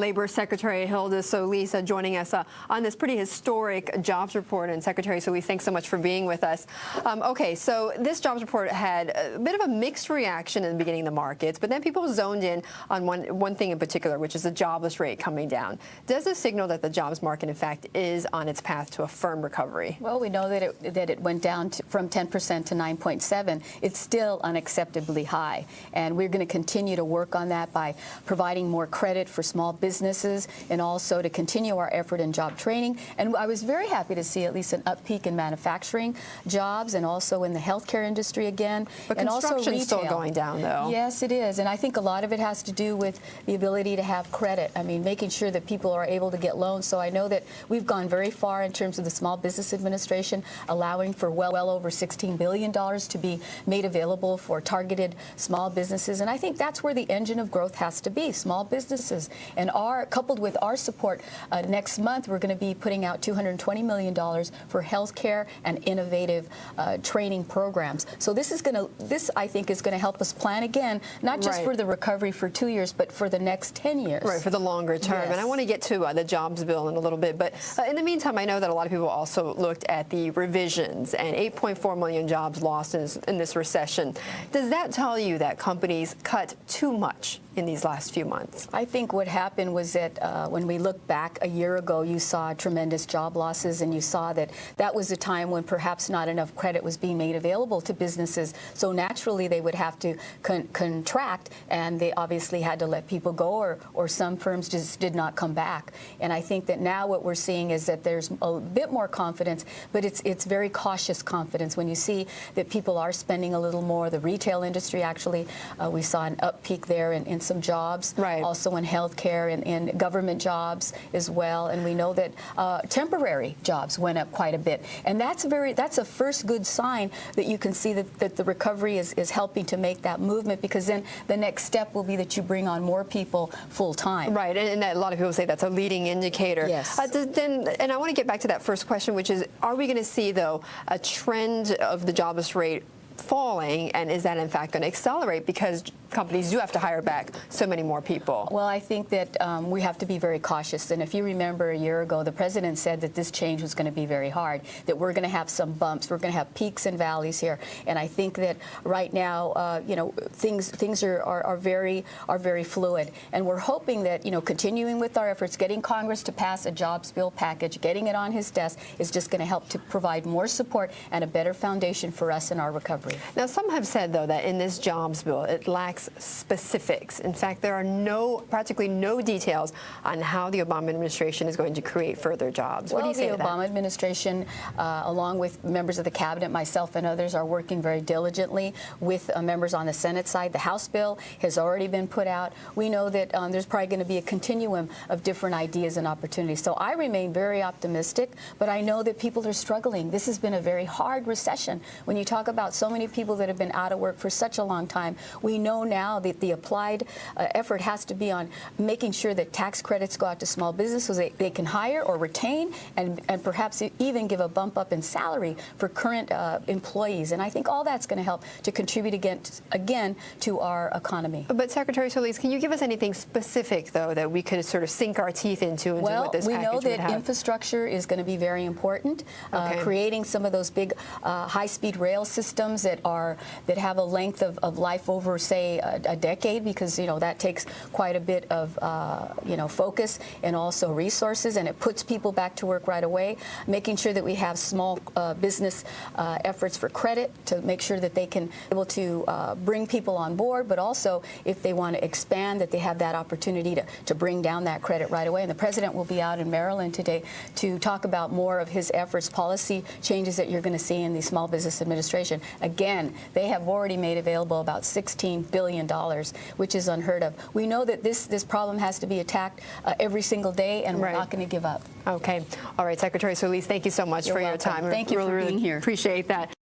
Labor Secretary Hilda Solis joining us on this pretty historic jobs report. And Secretary Solis, thanks so much for being with us. Okay, so this jobs report had a bit of a mixed reaction in the beginning of the markets, but then people zoned in on one thing in particular, which is the jobless rate coming down. Does this signal that the jobs market, in fact, is on its path to a firm recovery? Well, we know that it went down from 10% to 9.7. It's still unacceptably high, and we're going to continue to work on that by providing more credit for small businesses and also to continue our effort in job training. And I was very happy to see at least an uppeak in manufacturing jobs and also in the healthcare industry again. But and also construction's still going down, though. Yes, it is. And I think a lot of it has to do with the ability to have credit. I mean, making sure that people are able to get loans. So I know that we've gone very far in terms of the Small Business Administration, allowing for well over $16 billion to be made available for targeted small businesses. And I think that's where the engine of growth has to be, small businesses. And coupled with our support, next month we're going to be putting out $220 million for healthcare and innovative training programs. So this I think is going to help us plan again, not just for the recovery for 2 years, but for the next 10 years. Right, for the longer term. Yes. And I want to get to the jobs bill in a little bit. But in the meantime, I know that a lot of people also looked at the revisions and 8.4 million jobs lost in this recession. Does that tell you that companies cut too much in these last few months? I think what happened was that when we look back a year ago, you saw tremendous job losses, and you saw that that was a time when perhaps not enough credit was being made available to businesses. So naturally, they would have to contract, and they obviously had to let people go, or some firms just did not come back. And I think that now what we're seeing is that there's a bit more confidence, but it's very cautious confidence. When you see that people are spending a little more, the retail industry actually, we saw an uppeak there in some jobs, also in healthcare and in government jobs as well. And we know that temporary jobs went up quite a bit. And that's a first good sign that you can see that the recovery is helping to make that movement, because then the next step will be that you bring on more people full time. Right, and a lot of people say that's a leading indicator. Yes. And I want to get back to that first question, which is, are we going to see, though, a trend of the jobless rate falling, and is that in fact going to accelerate because companies do have to hire back so many more people? Well, I think that we have to be very cautious. And if you remember a year ago, the president said that this change was going to be very hard, that we're going to have some bumps, we're going to have peaks and valleys here. And I think that right now, things are very fluid. And we're hoping that, continuing with our efforts, getting Congress to pass a jobs bill package, getting it on his desk is just going to help to provide more support and a better foundation for us in our recovery. Now, some have said, though, that in this jobs bill, it lacks specifics. In fact, there are practically no details on how the Obama administration is going to create further jobs. What do you say to that? The Obama administration, along with members of the cabinet, myself and others, are working very diligently with members on the Senate side. The House bill has already been put out. We know that there's probably going to be a continuum of different ideas and opportunities. So I remain very optimistic, but I know that people are struggling. This has been a very hard recession. When you talk about so many people that have been out of work for such a long time, we know now that the applied effort has to be on making sure that tax credits go out to small businesses so they can hire or retain and perhaps even give a bump up in salary for current employees. And I think all that's going to help to contribute again to our economy. But Secretary Solis, can you give us anything specific, though, that we could sort of sink our teeth into what this package would have? Well, we know that infrastructure is going to be very important. Creating some of those big high-speed rail systems that have a length of life over, say, a decade, because that takes quite a bit of focus and also resources, and it puts people back to work right away. Making sure that we have small business efforts for credit to make sure that they can be able to bring people on board, but also if they want to expand, that they have that opportunity to bring down that credit right away. And the president will be out in Maryland today to talk about more of his efforts, policy changes that you're going to see in the Small Business Administration. Again, they have already made available about $16 billion, which is unheard of. We know that this problem has to be attacked every single day, and we're not going to give up. Okay. All right, Secretary Solis, thank you so much for your time. Thank you for being here. Appreciate that.